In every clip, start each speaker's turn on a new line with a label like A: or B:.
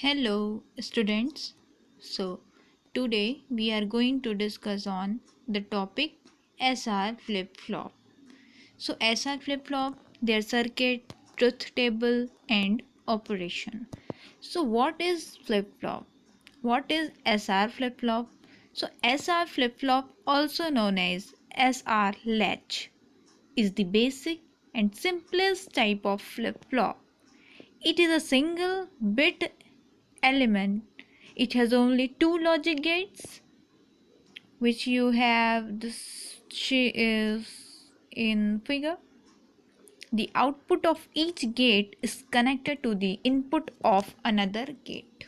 A: Hello students. So today we are going to discuss on the topic SR flip-flop. So SR flip-flop, their circuit, truth table and operation. So what is flip-flop? What is SR flip-flop? So SR flip-flop, also known as SR latch, is the basic and simplest type of flip-flop. It is a single bit element. It has only two logic gates, which you have this she is in figure. The output of each gate is connected to the input of another gate.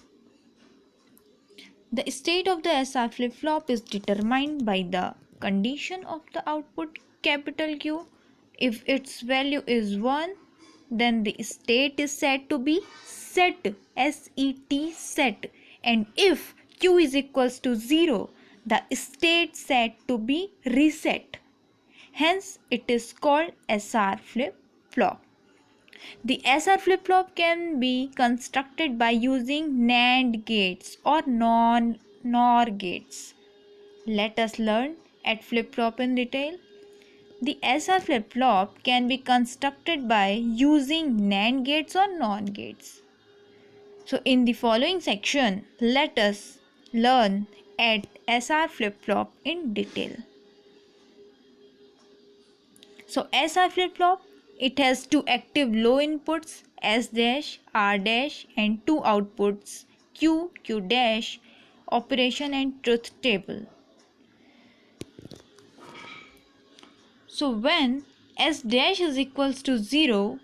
A: The state of the SR flip-flop is determined by the condition of the output capital Q. If its value is 1, then the state is said to be set, S-E-T, set. And if Q is equals to 0, the state said to be reset. Hence, it is called SR flip-flop. The SR flip-flop can be constructed by using NAND gates or NOR gates. Let us learn at flip-flop in detail. The SR flip-flop can be constructed by using NAND gates or NOR gates. So in the following section, let us learn at SR flip-flop in detail. So SR flip-flop, it has two active low inputs S dash, R dash and two outputs Q, Q dash, operation and truth table. So when S dash is equals to 0,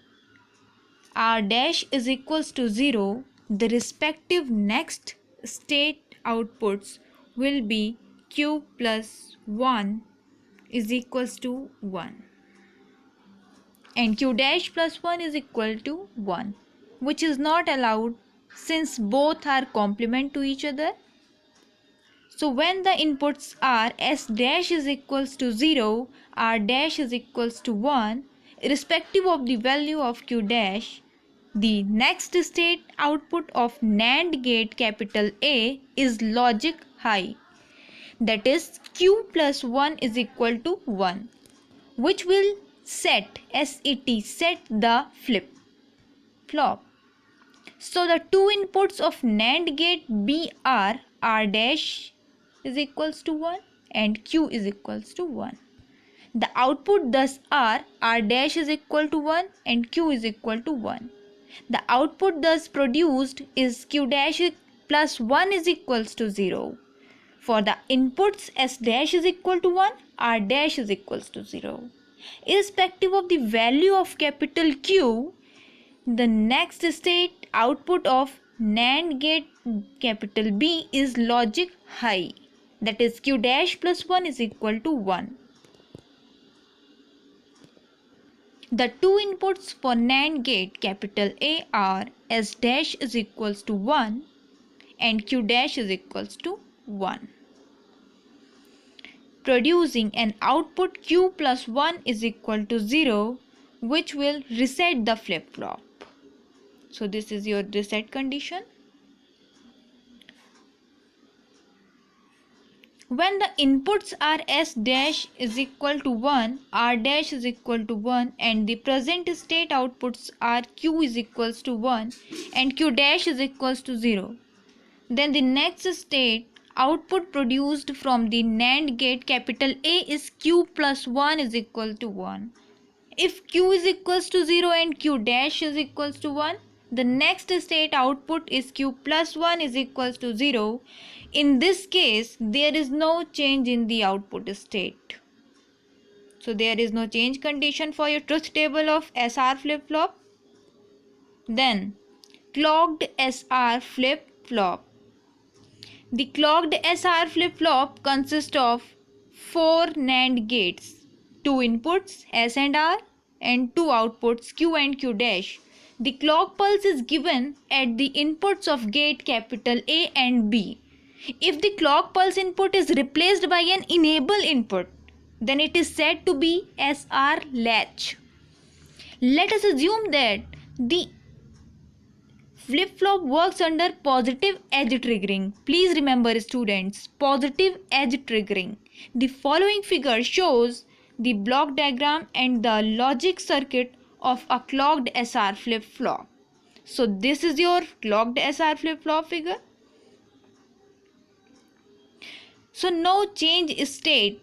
A: R dash is equals to 0, the respective next state outputs will be Q plus 1 is equals to 1. And Q dash plus 1 is equal to 1, which is not allowed since both are complement to each other. So when the inputs are S dash is equals to 0, R dash is equals to 1, irrespective of the value of Q dash, the next state output of NAND gate capital A is logic high. That is Q plus 1 is equal to 1, which will set, S-E-T, set the flip-flop. So the two inputs of NAND gate B are R dash is equals to 1 and Q is equals to 1. The output thus are R dash is equal to 1 and Q is equal to 1. The output thus produced is Q dash plus 1 is equals to 0. For the inputs S dash is equal to 1, R dash is equals to 0. Irrespective of the value of capital Q, the next state output of NAND gate capital B is logic high. That is Q dash plus 1 is equal to 1. The two inputs for NAND gate capital A are S dash is equals to 1 and Q dash is equals to 1, producing an output Q plus 1 is equal to 0, which will reset the flip-flop. So this is your reset condition. When the inputs are S dash is equal to 1, R dash is equal to 1 and the present state outputs are Q is equals to 1 and Q dash is equals to 0, then the next state output produced from the NAND gate capital A is Q plus 1 is equal to 1. If Q is equals to 0 and Q dash is equals to 1, the next state output is Q plus 1 is equals to 0. In this case, there is no change in the output state. So there is no change condition for your truth table of SR flip-flop. Then clogged SR flip-flop. The clogged SR flip-flop consists of 4 NAND gates, 2 inputs S and R and 2 outputs Q and Q dash. The clock pulse is given at the inputs of gate capital A and B. If the clock pulse input is replaced by an enable input, then it is said to be SR latch. Let us assume that the flip-flop works under positive edge triggering. Please remember students, positive edge triggering. The following figure shows the block diagram and the logic circuit of a clogged SR flip-flop. So this is your clogged SR flip-flop figure. So no change state,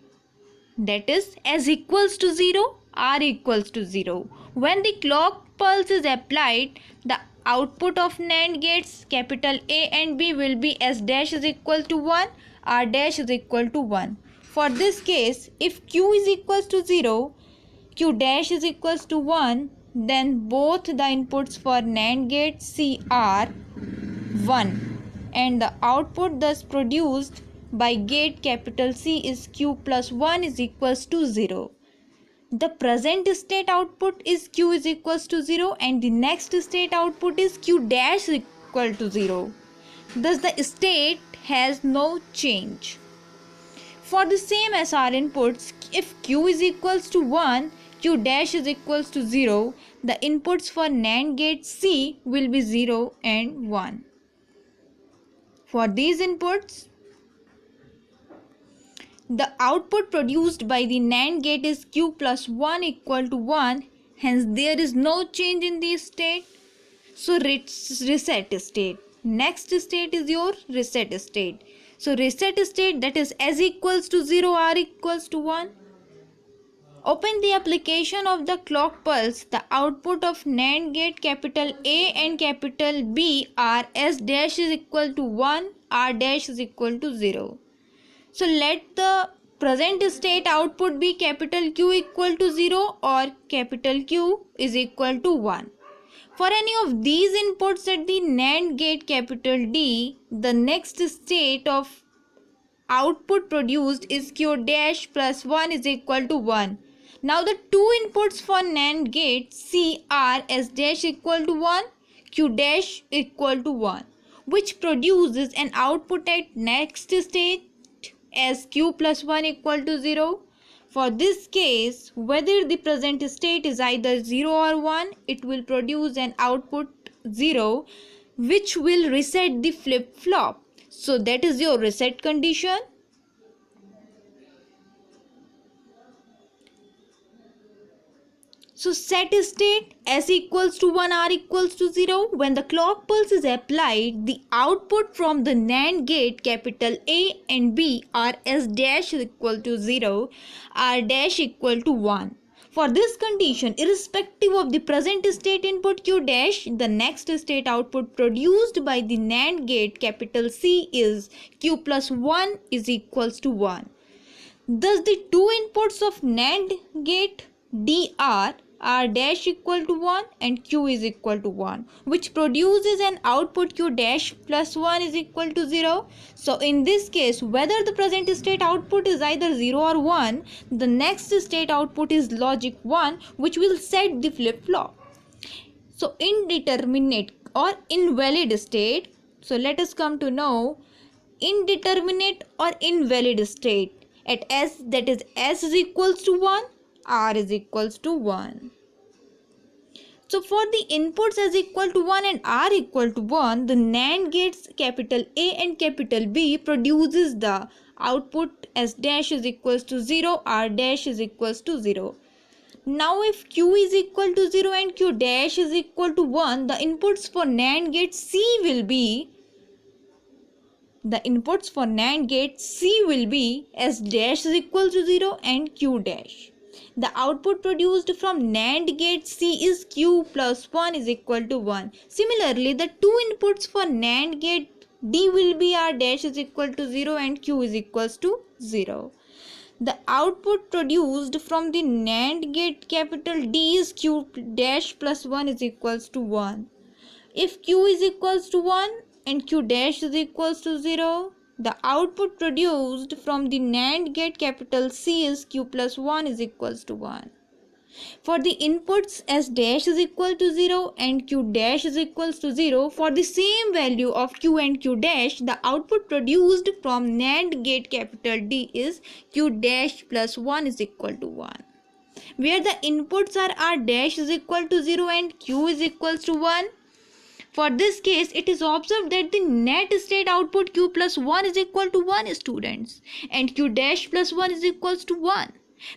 A: that is S equals to 0, R equals to 0. When the clock pulse is applied, the output of NAND gates capital A and B will be S dash is equal to 1, R dash is equal to 1. For this case, if Q is equals to 0, Q dash is equals to 1, then both the inputs for NAND gate C are 1 and the output thus produced by gate capital C is Q plus 1 is equals to 0. The present state output is Q is equals to 0 and the next state output is Q dash is equal to 0. Thus the state has no change. For the same SR inputs, if Q is equals to 1, Q dash is equals to 0, the inputs for NAND gate C will be 0 and 1. For these inputs, the output produced by the NAND gate is Q plus 1 equal to 1. Hence, there is no change in the state. So, reset state. Next state is your reset state. So, reset state, that is S equals to 0, R equals to 1. Open the application of the clock pulse. The output of NAND gate capital A and capital B are S dash is equal to 1, R dash is equal to 0. So let the present state output be capital Q equal to 0 or capital Q is equal to 1. For any of these inputs at the NAND gate capital D, the next state of output produced is Q dash plus 1 is equal to 1. Now the two inputs for NAND gate C are S dash equal to 1, Q dash equal to 1, which produces an output at next state as Q plus 1 equal to 0. For this case, whether the present state is either 0 or 1, it will produce an output 0 which will reset the flip-flop. So that is your reset condition. So set state S equals to 1, R equals to 0. When the clock pulse is applied, the output from the NAND gate capital A and B are S dash equal to 0, R dash equal to 1. For this condition, irrespective of the present state input Q dash, the next state output produced by the NAND gate capital C is Q plus 1 is equals to 1. Thus the two inputs of NAND gate D are R dash equal to 1 and Q is equal to 1, which produces an output Q dash plus 1 is equal to 0. So in this case, whether the present state output is either 0 or 1, the next state output is logic 1, which will set the flip-flop. So indeterminate or invalid state. So let us come to know indeterminate or invalid state at S, that is S is equals to 1, R is equals to 1. So for the inputs S equal to 1 and R equal to 1, the NAND gates capital A and capital B produces the output S dash is equals to 0, R dash is equals to 0. Now if Q is equal to 0 and Q dash is equal to 1, the inputs for NAND gate C will be S dash is equal to 0 and Q dash. The output produced from NAND gate C is Q plus 1 is equal to 1. Similarly, the two inputs for NAND gate D will be R dash is equal to 0 and Q is equals to 0. The output produced from the NAND gate capital D is Q dash plus 1 is equals to 1. If Q is equals to 1 and Q dash is equals to 0, the output produced from the NAND gate capital C is Q plus 1 is equals to 1. For the inputs S dash is equal to 0 and Q dash is equals to 0, for the same value of Q and Q dash, the output produced from NAND gate capital D is Q dash plus 1 is equal to 1. Where the inputs are R dash is equal to 0 and Q is equals to 1, For this case, it is observed that the net state output q plus 1 is equal to 1 students and q dash plus 1 is equals to 1.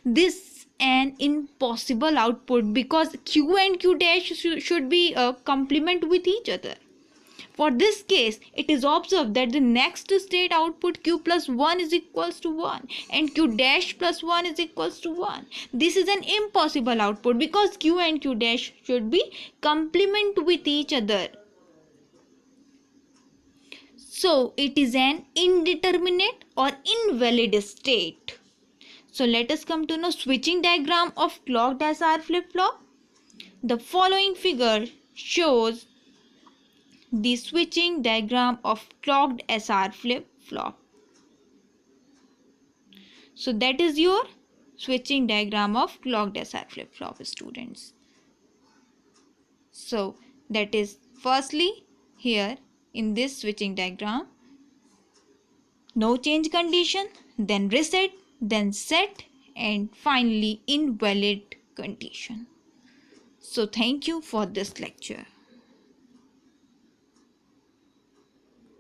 A: This an impossible output because q and q dash should be a complement with each other. For this case, it is observed that the next state output q plus 1 is equals to 1 and q dash plus 1 is equals to 1. This is an impossible output because q and q dash should be complement with each other. So, it is an indeterminate or invalid state. So, let us come to know switching diagram of clogged SR flip-flop. The following figure shows the switching diagram of clogged SR flip-flop. So that is your switching diagram of clogged SR flip-flop, students. So that is firstly here in this switching diagram, no change condition, then reset, then set, and finally invalid condition. So thank you for this lecture.